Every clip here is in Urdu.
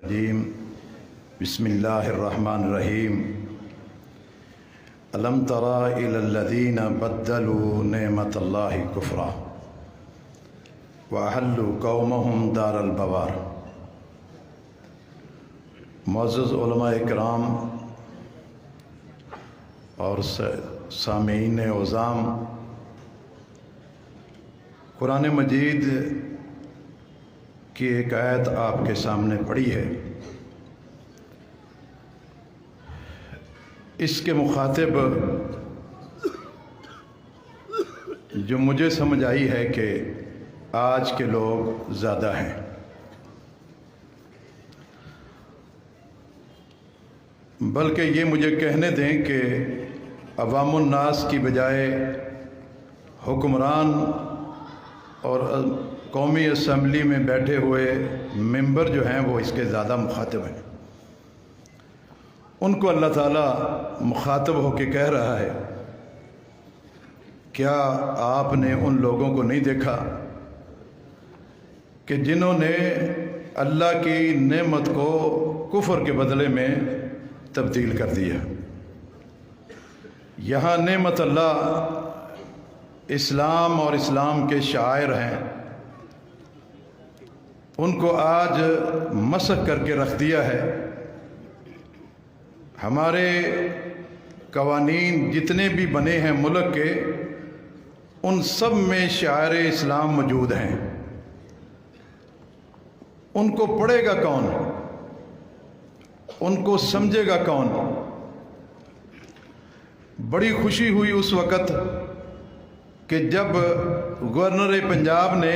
الرجیم بسم اللہ الرحمن الرحیم الم تر الی الذین بدلوا نعمت اللہ کفرا واحلوا قومہم دار البوار۔ معزز علماء اکرام اور سامعین عظام، قرآن مجید کی ایک آیت آپ کے سامنے پڑھی ہے۔ اس کے مخاطب جو مجھے سمجھ آئی ہے کہ آج کے لوگ زیادہ ہیں۔ بلکہ یہ مجھے کہنے دیں کہ عوام الناس کی بجائے حکمران اور قومی اسمبلی میں بیٹھے ہوئے ممبر جو ہیں وہ اس کے زیادہ مخاطب ہیں۔ ان کو اللہ تعالیٰ مخاطب ہو کے کہہ رہا ہے، کیا آپ نے ان لوگوں کو نہیں دیکھا کہ جنہوں نے اللہ کی نعمت کو کفر کے بدلے میں تبدیل کر دیا؟ یہاں نعمت اللہ اسلام اور اسلام کے شاعر ہیں، ان کو آج مسخ کر کے رکھ دیا ہے۔ ہمارے قوانین جتنے بھی بنے ہیں ملک کے، ان سب میں شاعر اسلام موجود ہیں۔ ان کو پڑھے گا کون؟ ان کو سمجھے گا کون؟ بڑی خوشی ہوئی اس وقت کہ جب گورنر پنجاب نے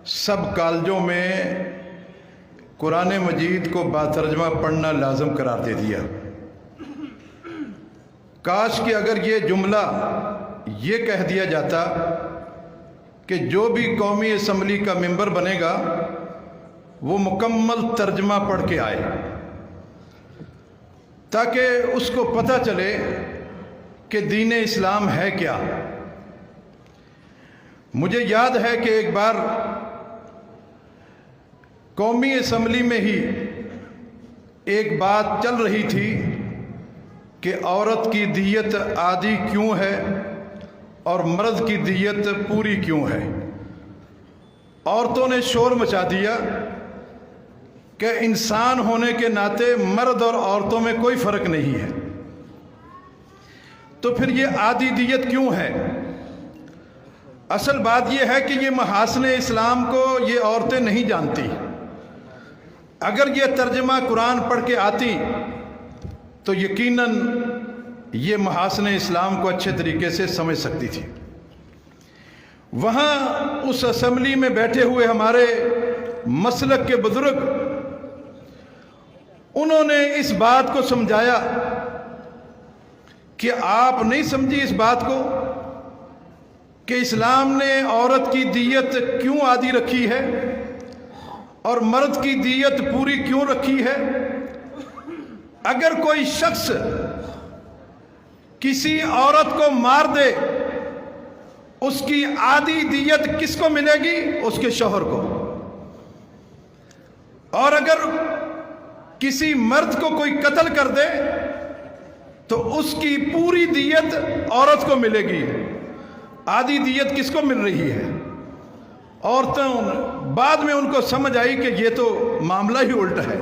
سب کالجوں میں قرآن مجید کو باترجمہ پڑھنا لازم قرار دے دیا۔ کاش کہ اگر یہ جملہ یہ کہہ دیا جاتا کہ جو بھی قومی اسمبلی کا ممبر بنے گا وہ مکمل ترجمہ پڑھ کے آئے، تاکہ اس کو پتہ چلے کہ دین اسلام ہے کیا۔ مجھے یاد ہے کہ ایک بار قومی اسمبلی میں ہی ایک بات چل رہی تھی کہ عورت کی دیت آدھی کیوں ہے اور مرد کی دیت پوری کیوں ہے۔ عورتوں نے شور مچا دیا کہ انسان ہونے کے ناطے مرد اور عورتوں میں کوئی فرق نہیں ہے، تو پھر یہ آدھی دیت کیوں ہے؟ اصل بات یہ ہے کہ یہ محاسن اسلام کو یہ عورتیں نہیں جانتی۔ اگر یہ ترجمہ قرآن پڑھ کے آتی تو یقیناً یہ محاسن اسلام کو اچھے طریقے سے سمجھ سکتی تھی۔ وہاں اس اسمبلی میں بیٹھے ہوئے ہمارے مسلک کے بزرگ، انہوں نے اس بات کو سمجھایا کہ آپ نہیں سمجھی اس بات کو کہ اسلام نے عورت کی دیت کیوں آدھی رکھی ہے اور مرد کی دیت پوری کیوں رکھی ہے۔ اگر کوئی شخص کسی عورت کو مار دے، اس کی آدھی دیت کس کو ملے گی؟ اس کے شوہر کو۔ اور اگر کسی مرد کو کوئی قتل کر دے تو اس کی پوری دیت عورت کو ملے گی۔ آدھی دیت کس کو مل رہی ہے؟ عورتوں۔ بعد میں ان کو سمجھ آئی کہ یہ تو معاملہ ہی الٹا ہے۔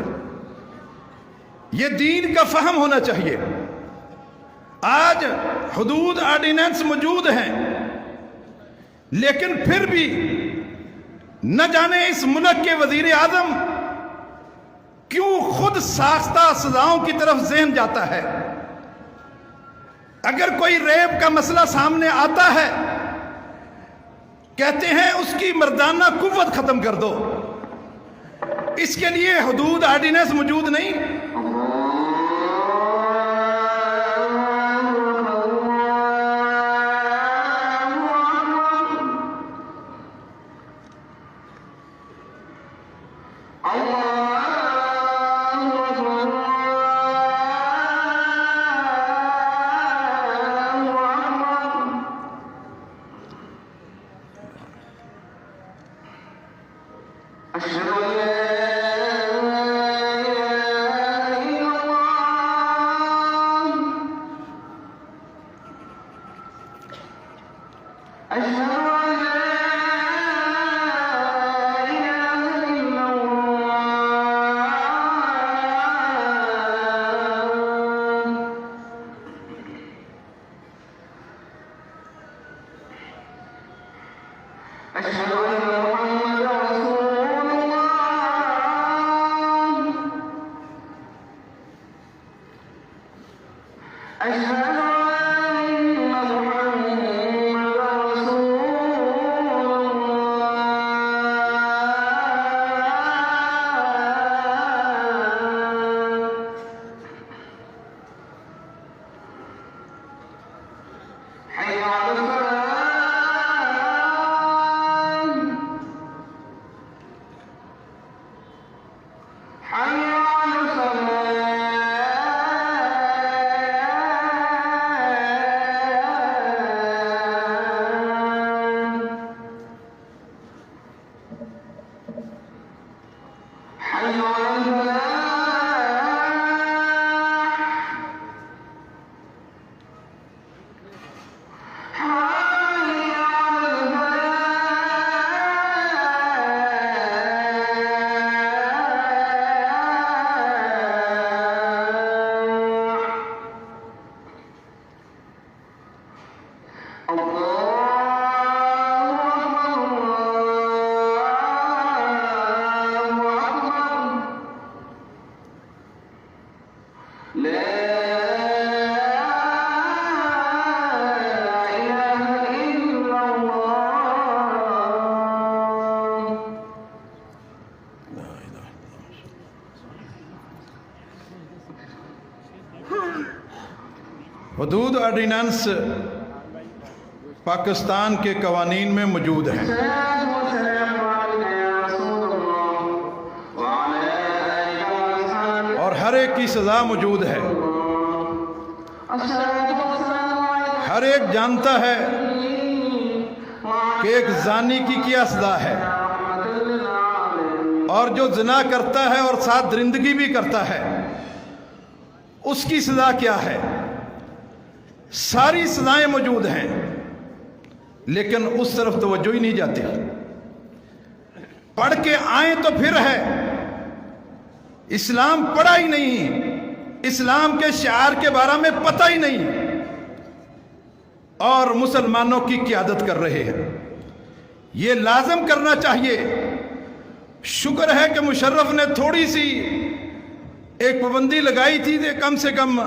یہ دین کا فہم ہونا چاہیے۔ آج حدود آرڈیننس موجود ہیں، لیکن پھر بھی نہ جانے اس ملک کے وزیر اعظم کیوں خود ساختہ سزاؤں کی طرف ذہن جاتا ہے۔ اگر کوئی ریپ کا مسئلہ سامنے آتا ہے، کہتے ہیں اس کی مردانہ قوت ختم کر دو۔ اس کے لیے حدود آرڈیننس موجود نہیں۔ أشهد أن لا حدود آرڈیننس پاکستان کے قوانین میں موجود ہیں، اور ہر ایک کی سزا موجود ہے۔ ہر ایک جانتا ہے کہ ایک زانی کی کیا سزا ہے، اور جو زنا کرتا ہے اور ساتھ درندگی بھی کرتا ہے اس کی سزا کیا ہے۔ ساری سزائیں موجود ہیں، لیکن اس طرف توجہ ہی نہیں جاتی۔ پڑھ کے آئیں تو پھر ہے، اسلام پڑھا ہی نہیں، اسلام کے شعار کے بارے میں پتہ ہی نہیں، اور مسلمانوں کی قیادت کر رہے ہیں۔ یہ لازم کرنا چاہیے۔ شکر ہے کہ مشرف نے تھوڑی سی ایک پابندی لگائی تھی کہ کم سے کم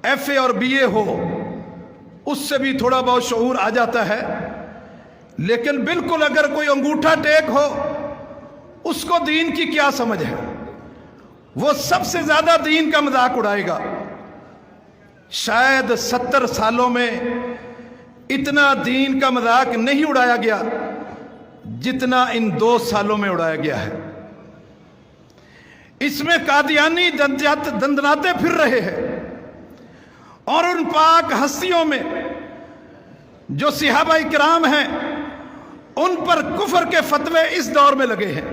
ایف اے اور بی اے ہو، اس سے بھی تھوڑا بہت شعور آ جاتا ہے۔ لیکن بالکل اگر کوئی انگوٹھا ٹیک ہو، اس کو دین کی کیا سمجھ ہے؟ وہ سب سے زیادہ دین کا مذاق اڑائے گا۔ شاید 70 سالوں میں اتنا دین کا مذاق نہیں اڑایا گیا جتنا ان 2 سالوں میں اڑایا گیا ہے۔ اس میں قادیانی دندناتے پھر رہے ہیں، اور ان پاک ہستیوں میں جو صحابہ کرام ہیں ان پر کفر کے فتوے اس دور میں لگے ہیں۔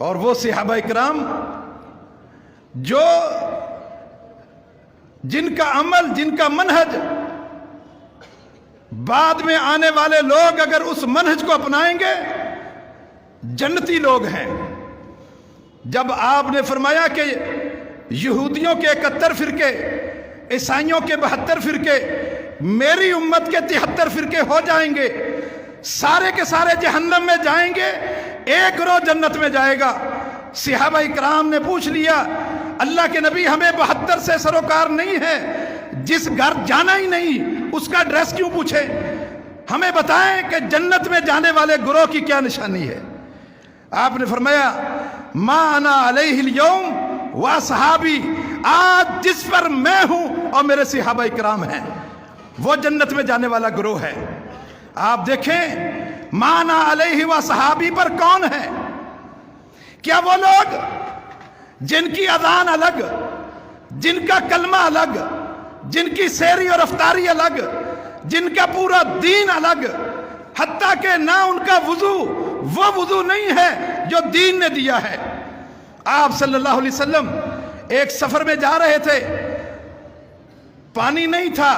اور وہ صحابہ کرام جو جن کا عمل، جن کا منہج بعد میں آنے والے لوگ اگر اس منہج کو اپنائیں گے جنتی لوگ ہیں۔ جب آپ نے فرمایا کہ یہودیوں کے 71 فرقے، عیسائیوں کے 72 فرقے، میری امت کے 73 فرقے ہو جائیں گے، سارے کے سارے جہنم میں جائیں گے، ایک گروہ جنت میں جائے گا۔ صحابہ اکرام نے پوچھ لیا، اللہ کے نبی ہمیں 72 سے سروکار نہیں ہے، جس گھر جانا ہی نہیں اس کا ڈریس کیوں پوچھے؟ ہمیں بتائیں کہ جنت میں جانے والے گروہ کی کیا نشانی ہے؟ آپ نے فرمایا ما انا علیہ اليوم و صحابی، آج جس پر میں ہوں اور میرے صحابہ اکرام ہیں وہ جنت میں جانے والا گروہ ہے۔ آپ دیکھیں ما انا علیہ و صحابی پر کون ہے؟ کیا وہ لوگ جن کی اذان الگ، جن کا کلمہ الگ، جن کی سیری اور افطاری الگ، جن کا پورا دین الگ، حتیٰ کہ نہ ان کا وضو وہ وضو نہیں ہے جو دین نے دیا ہے۔ آپ صلی اللہ علیہ وسلم ایک سفر میں جا رہے تھے، پانی نہیں تھا،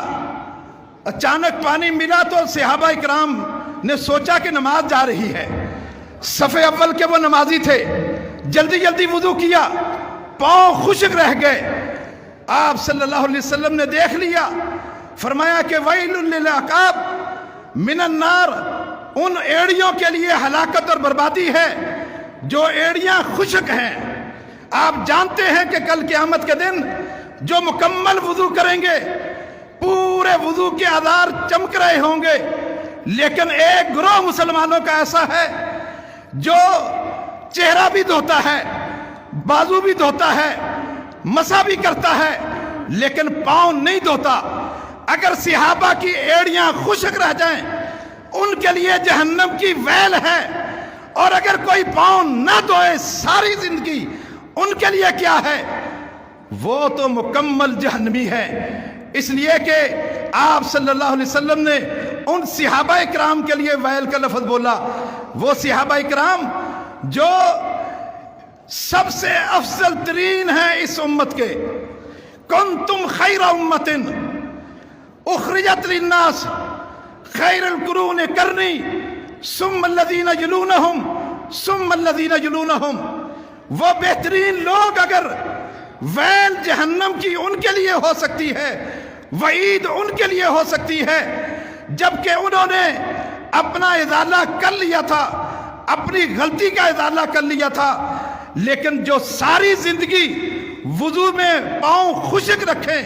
اچانک پانی ملا تو صحابہ اکرام نے سوچا کہ نماز جا رہی ہے۔ صف اول کے وہ نمازی تھے، جلدی جلدی وضو کیا، پاؤں خشک رہ گئے۔ آپ صلی اللہ علیہ وسلم نے دیکھ لیا، فرمایا کہ ویل للعقاب من النار، ان ایڑیوں کے لیے ہلاکت اور بربادی ہے جو ایڑیاں خشک ہیں۔ آپ جانتے ہیں کہ کل قیامت کے دن جو مکمل وضو کریں گے پورے وضو کے آثار چمک رہے ہوں گے، لیکن ایک گروہ مسلمانوں کا ایسا ہے جو چہرہ بھی دھوتا ہے، بازو بھی دھوتا ہے، مسا بھی کرتا ہے، لیکن پاؤں نہیں دھوتا۔ اگر صحابہ کی ایڑیاں خشک رہ جائیں ان کے لیے جہنم کی ویل ہے، اور اگر کوئی پاؤں نہ دھوئے ساری زندگی ان کے لیے کیا ہے؟ وہ تو مکمل جہنمی ہے۔ اس لیے کہ آپ صلی اللہ علیہ وسلم نے ان صحابہ اکرام کے لیے ویل کا لفظ بولا، وہ صحابہ اکرام جو سب سے افضل ترین ہیں اس امت کے. کنتم خیر امتن اخرجت للناس خیر القرون کرنی ثم الذین یلونہم ثم الذین یلونہم. وہ بہترین لوگ اگر ویل جہنم کی ان کے لیے ہو سکتی ہے, وعید ان کے لیے ہو سکتی ہے, جبکہ انہوں نے اپنا ازالہ کر لیا تھا, اپنی غلطی کا ازالہ کر لیا تھا, لیکن جو ساری زندگی وضو میں پاؤں خشک رکھیں,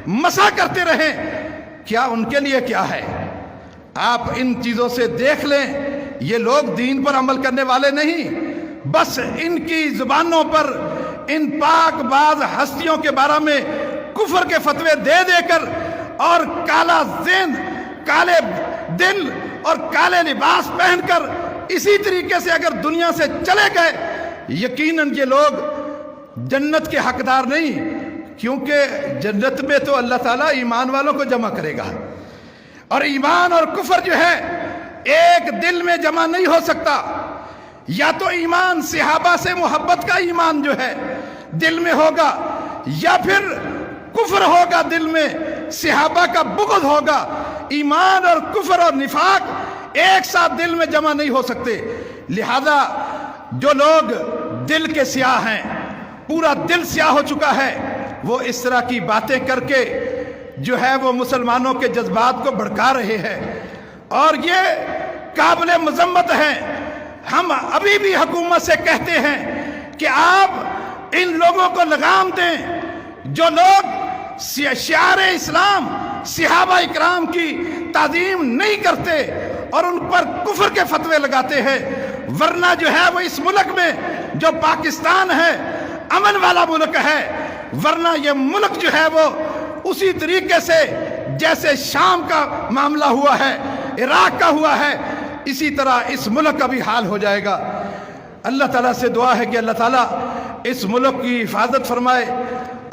مسح کرتے رہیں, کیا ان کے لیے کیا ہے؟ آپ ان چیزوں سے دیکھ لیں, یہ لوگ دین پر عمل کرنے والے نہیں, بس ان کی زبانوں پر ان پاک باز ہستیوں کے بارے میں کفر کے فتوے دے دے کر اور کالا ذہن, کالے دل اور کالے لباس پہن کر اسی طریقے سے اگر دنیا سے چلے گئے, یقیناً یہ لوگ جنت کے حقدار نہیں, کیونکہ جنت میں تو اللہ تعالیٰ ایمان والوں کو جمع کرے گا, اور ایمان اور کفر جو ہے ایک دل میں جمع نہیں ہو سکتا. یا تو ایمان صحابہ سے محبت کا ایمان جو ہے دل میں ہوگا, یا پھر کفر ہوگا دل میں, صحابہ کا بغض ہوگا. ایمان اور کفر اور نفاق ایک ساتھ دل میں جمع نہیں ہو سکتے. لہذا جو لوگ دل کے سیاہ ہیں, پورا دل سیاہ ہو چکا ہے, وہ اس طرح کی باتیں کر کے جو ہے وہ مسلمانوں کے جذبات کو بھڑکا رہے ہیں, اور یہ قابل مذمت ہیں. ہم ابھی بھی حکومت سے کہتے ہیں کہ آپ ان لوگوں کو لگام دیں جو لوگ شعار اسلام صحابہ اکرام کی تعظیم نہیں کرتے اور ان پر کفر کے فتوے لگاتے ہیں. ورنہ جو ہے وہ اس ملک میں جو پاکستان ہے امن والا ملک ہے, ورنہ یہ ملک جو ہے وہ اسی طریقے سے جیسے شام کا معاملہ ہوا ہے, عراق کا ہوا ہے, اسی طرح اس ملک کا بھی حال ہو جائے گا. اللہ تعالیٰ سے دعا ہے کہ اللہ تعالیٰ اس ملک کی حفاظت فرمائے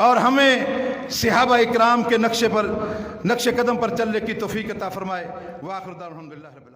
اور ہمیں صحابہ اکرام کے نقش قدم پر چلنے کی توفیق عطا فرمائے. وآخر دعوانا الحمدللہ رب العالمین.